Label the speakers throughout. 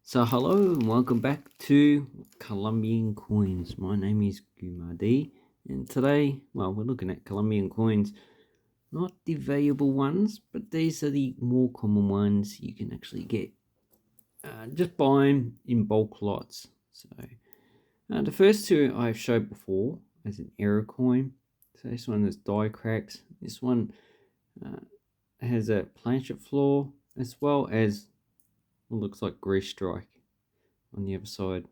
Speaker 1: So hello and welcome back to Colombian coins. My name is Gumadi, and today, we're looking at Colombian coins, not the valuable ones, but these are the more common ones you can actually get. Just buy them in bulk lots. So the first two I've showed before as an error coin. So this one has die cracks. This one uh, has a planchet floor as well as what looks like grease strike on the other side.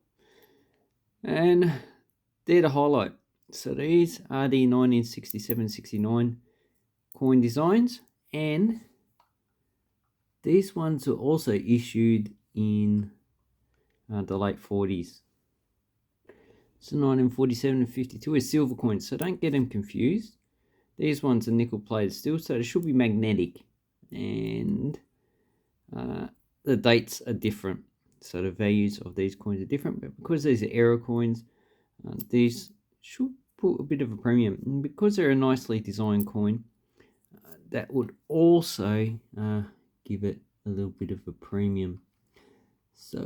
Speaker 1: And they're the highlight. So these are the 1967-69 coin designs, and these ones are also issued in the late 40s. So 1947 and 52 is silver coins, so don't get them confused. These ones are nickel plated still, so they should be magnetic, and the dates are different. So the values of these coins are different, but because these are error coins, these should put a bit of a premium. And because they're a nicely designed coin, that would also give it a little bit of a premium. So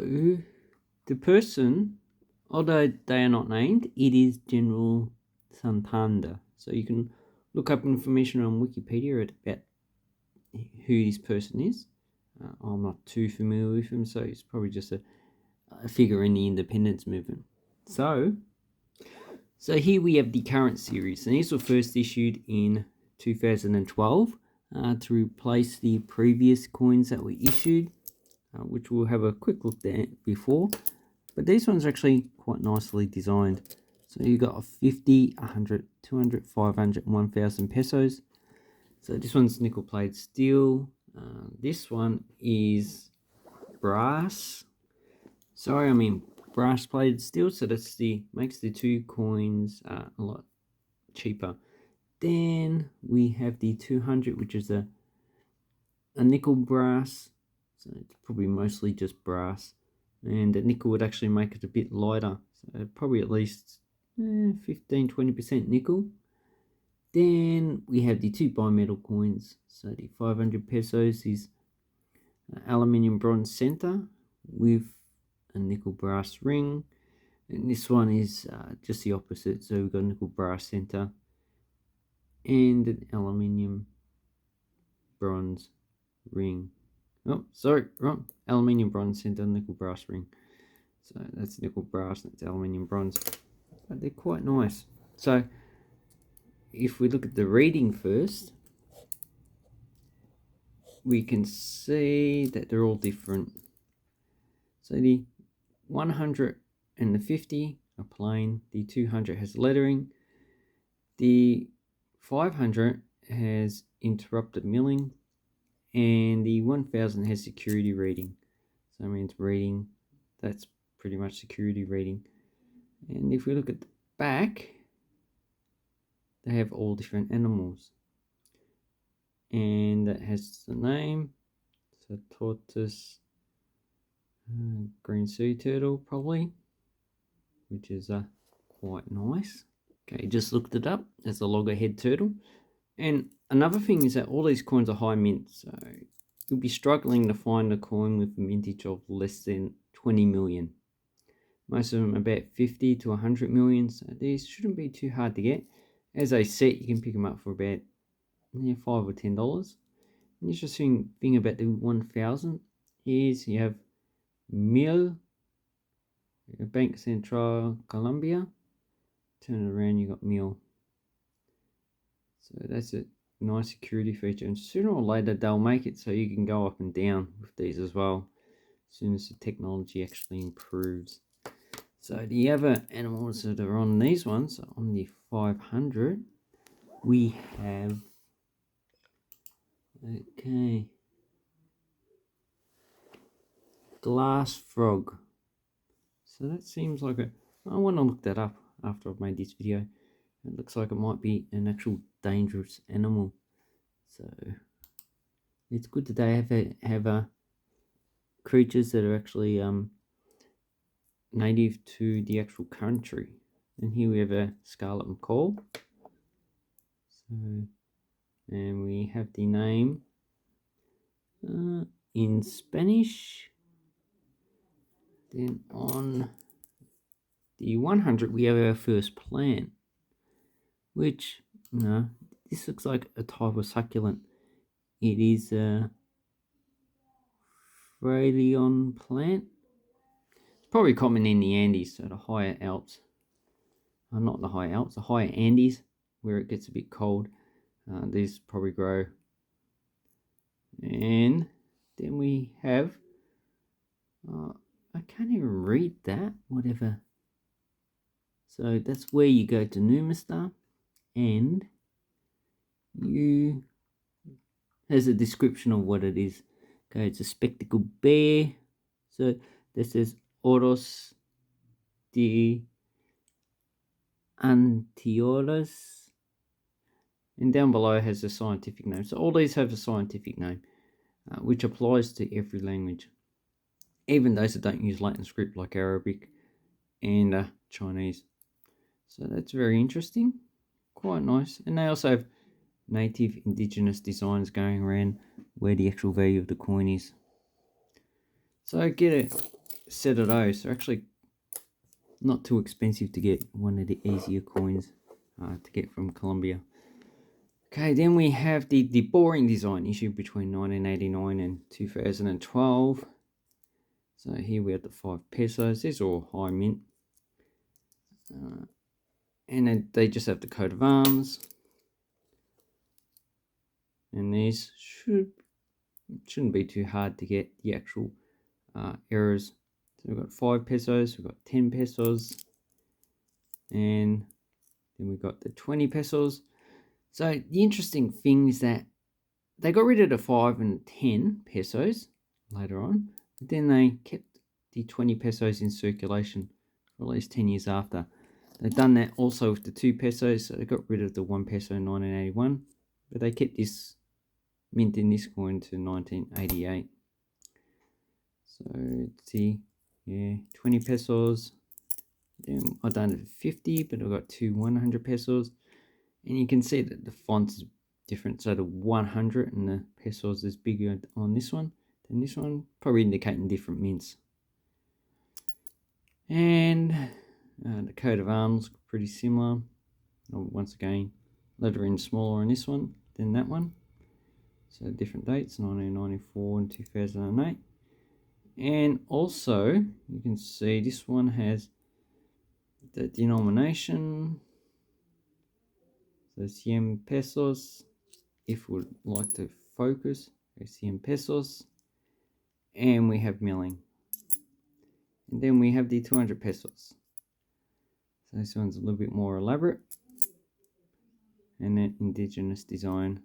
Speaker 1: the person, although they are not named, it is General Santander. So you can look up information on Wikipedia about who this person is. I'm not too familiar with him, so he's probably just a figure in the independence movement. So here we have the current series, and these were first issued in 2012 to replace the previous coins that were issued, which we'll have a quick look at before. But these ones are actually quite nicely designed. So you got a 50, 100, 200, 500, 1,000 pesos. So this one's nickel plated steel. This one is brass. Sorry, I mean brass plated steel. So that's makes the two coins a lot cheaper. Then we have the 200, which is a nickel brass. So it's probably mostly just brass. And the nickel would actually make it a bit lighter. So probably at least 15-20% nickel. Then we have the two bimetal coins. So the 500 pesos is aluminium bronze center with a nickel brass ring. And this one is just the opposite. So we've got a nickel brass center and an aluminium bronze ring. Oh, sorry, wrong. Aluminium bronze center, nickel brass ring. So that's nickel brass, that's aluminium bronze. But they're quite nice. So if we look at the reading first, we can see that they're all different. So the 100 and the 50 are plain. The 200 has lettering. The 500 has interrupted milling. And the 1000 has security reading. So that means reading, that's pretty much security reading. And if we look at the back, they have all different animals. And that has the name. So tortoise, green sea turtle probably, which is quite nice. Okay, just looked it up. There's a loggerhead turtle. And another thing is that all these coins are high mint, so you'll be struggling to find a coin with a mintage of less than 20 million. Most of them about 50 to 100 million, so these shouldn't be too hard to get. As a set, you can pick them up for about $5 or $10. An interesting thing about the 1000 is you have Mil, Bank Central Colombia. Turn it around, you got Mil. So that's a nice security feature, and sooner or later they'll make it so you can go up and down with these as well, as soon as the technology actually improves. So the other animals that are on these ones, on the 500, we have, okay, glass frog. So that seems like I want to look that up after I've made this video. It looks like it might be an actual dangerous animal. So it's good that they have creatures that are actually native to the actual country. And here we have a scarlet macaw. So, and we have the name in Spanish. Then on the 100, we have our first plant, which, this looks like a type of succulent. It is a Fralion plant. It's probably common in the Andes, so the higher Alps. Not the high Alps, the higher Andes, where it gets a bit cold. These probably grow. And then we have, I can't even read that, whatever. So that's where you go to Numistar, and there's a description of what it is. Okay, it's a spectacled bear. So this says Oros de Antiolas. And down below has a scientific name. So all these have a scientific name, which applies to every language, even those that don't use Latin script like Arabic and Chinese. So that's very interesting, quite nice. And they also have native indigenous designs going around where the actual value of the coin is. So get a set of those. They're actually not too expensive to get, one of the easier coins to get from Colombia. Okay, then we have the boring design issued between 1989 and 2012. So here we have the 5 pesos. These are all high mint. And then they just have the coat of arms. And these shouldn't be too hard to get the actual errors. So we've got 5 pesos, we've got 10 pesos, and then we've got the 20 pesos. So the interesting thing is that they got rid of the 5 and 10 pesos later on, but then they kept the 20 pesos in circulation for at least 10 years after. They've done that also with the 2 pesos, so they got rid of the 1 peso in 1981, but they kept this minting this coin to 1988. So let's see, 20 pesos. Then I've done it for 50, but I've got 2 100 pesos. And you can see that the font is different. So the 100 and the pesos is bigger on this one than this one, probably indicating different mints. And the coat of arms, pretty similar. Once again, lettering smaller on this one than that one. So different dates, 1994 and 2008. And also, you can see this one has the denomination. So 100 pesos. If we'd like to focus, 100 pesos. And we have milling. And then we have the 200 pesos. So this one's a little bit more elaborate. And then indigenous design.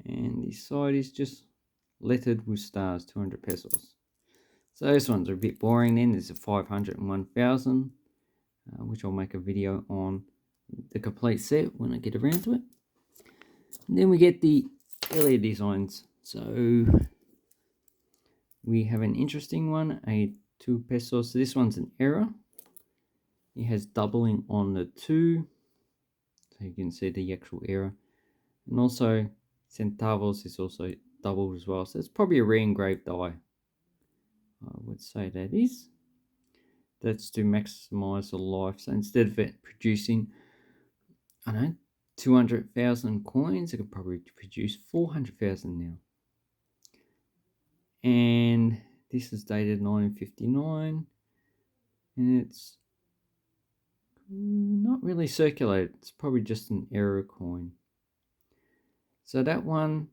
Speaker 1: And the side is just lettered with stars, 200 pesos. So those ones are a bit boring then. There's a 500 and 1000, which I'll make a video on the complete set when I get around to it. And then we get the earlier designs. So we have an interesting one, a 2 pesos. So this one's an error. It has doubling on the 2. So you can see the actual error. And also centavos is also doubled as well. So it's probably a re-engraved die. I would say that is. That's to maximize the life. So instead of it producing, 200,000 coins, it could probably produce 400,000 now. And this is dated 1959, and it's not really circulated. It's probably just an error coin. So that one,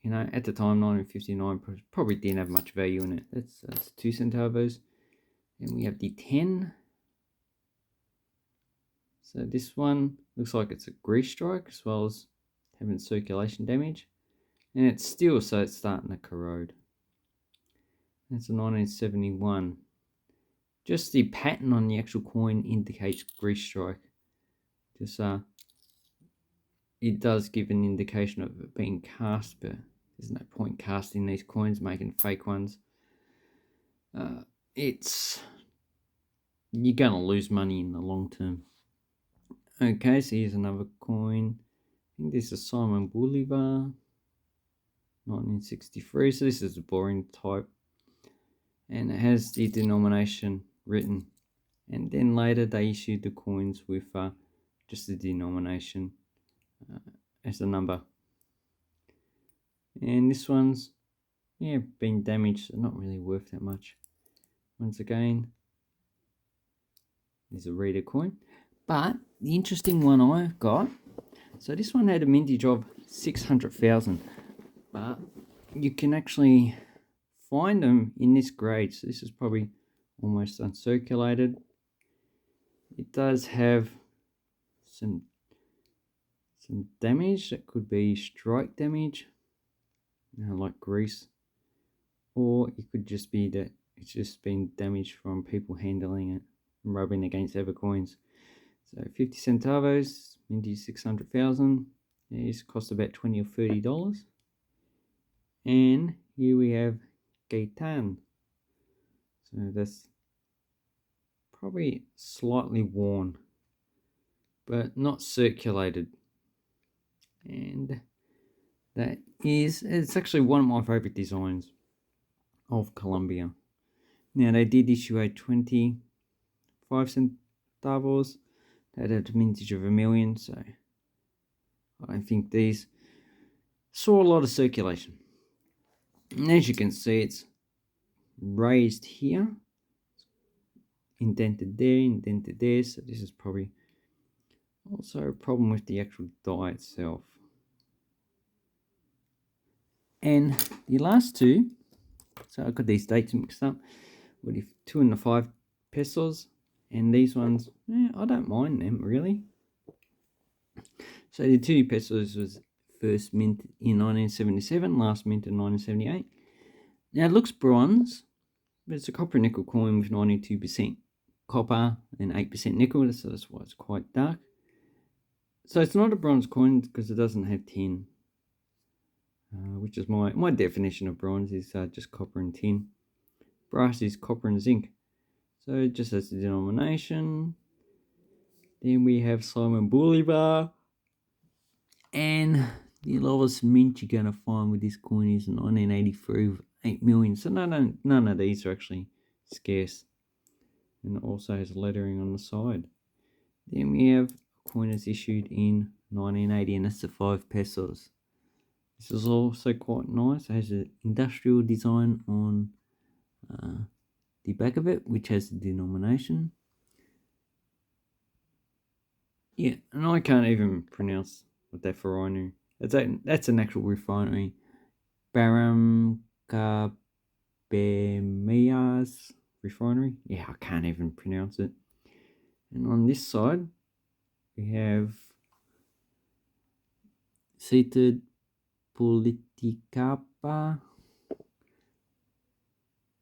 Speaker 1: at the time, 1959, probably didn't have much value in it. That's 2 centavos. And we have the 10. So this one looks like it's a grease strike as well as having circulation damage. And it's steel, so it's starting to corrode. That's a 1971. Just the pattern on the actual coin indicates grease strike. Just it does give an indication of it being cast, but there's no point casting these coins, making fake ones. You're going to lose money in the long term. Okay, so here's another coin. I think this is Simon Bolivar, 1963. So this is a boring type. and it has the denomination written. And then later they issued the coins with just the denomination as a number. And this one's been damaged, so not really worth that much. Once again, there's a reader coin. But the interesting one I got, so this one had a mintage of 600,000, but you can actually find them in this grade. So this is probably almost uncirculated. It does have some damage that could be strike damage, like grease, or it could just be that it's just been damaged from people handling it and rubbing against other coins. So 50 centavos, mintage 600,000. These cost about $20 or $30. And here we have Gaitan. So that's probably slightly worn, but not circulated. And it's actually one of my favorite designs of Colombia. Now they did issue a 25 centavos that had a mintage of 1 million, so I think these saw a lot of circulation. And as you can see, it's raised here, indented there, so this is probably also a problem with the actual die itself. And the last two, so I got these dates mixed up, with the 2 and the 5 pesos, and these ones, I don't mind them really. So the 2 pesos was first mint in 1977, last mint in 1978. Now it looks bronze, but it's a copper nickel coin with 92% copper and 8% nickel, so that's why it's quite dark. So it's not a bronze coin because it doesn't have tin, which is my definition of bronze is just copper and tin. Brass is copper and zinc. So it just has the denomination. Then we have Simon Bolivar. And the lowest mint you're going to find with this coin is 1983 with 8 million. So none of these are actually scarce. And it also has lettering on the side. Then we have a coin that's issued in 1980, and that's the 5 pesos. This is also quite nice. It has an industrial design on the back of it, which has the denomination. Yeah, and I can't even pronounce what that refinery. That's an actual refinery. Barrancabermejas refinery. Yeah, I can't even pronounce it. And on this side, we have Seated Politicapa.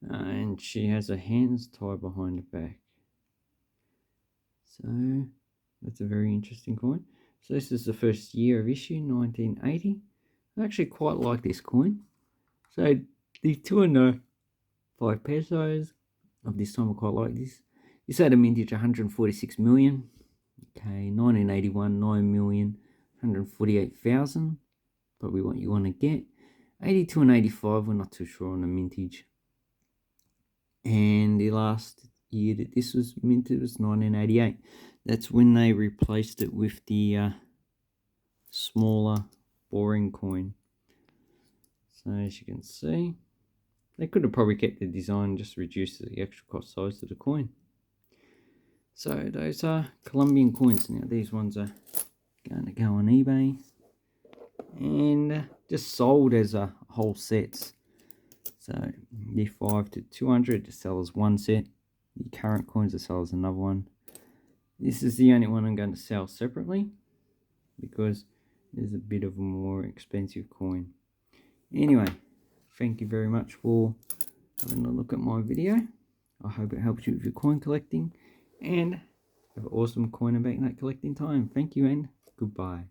Speaker 1: And she has her hands tied behind her back. So that's a very interesting coin. So this is the first year of issue, 1980. I actually quite like this coin. So the 2 and the 5 pesos of this time I quite like this. This had a mintage 146 million. Okay, 1981, 9,148,000. Probably what you want to get. 82 and 85, we're not too sure on the mintage. And the last year that this was minted was 1988. That's when they replaced it with the smaller, boring coin. So as you can see, they could have probably kept the design, just reduced the extra cost size of the coin. So those are Colombian coins. Now these ones are going to go on eBay and just sold as a whole sets. So the 5 to 200 to sell as one set. The current coins to sell as another one. This is the only one I'm going to sell separately because it's a bit of a more expensive coin. Anyway, thank you very much for having a look at my video. I hope it helps you with your coin collecting and have an awesome coin and banknote collecting time. Thank you and goodbye.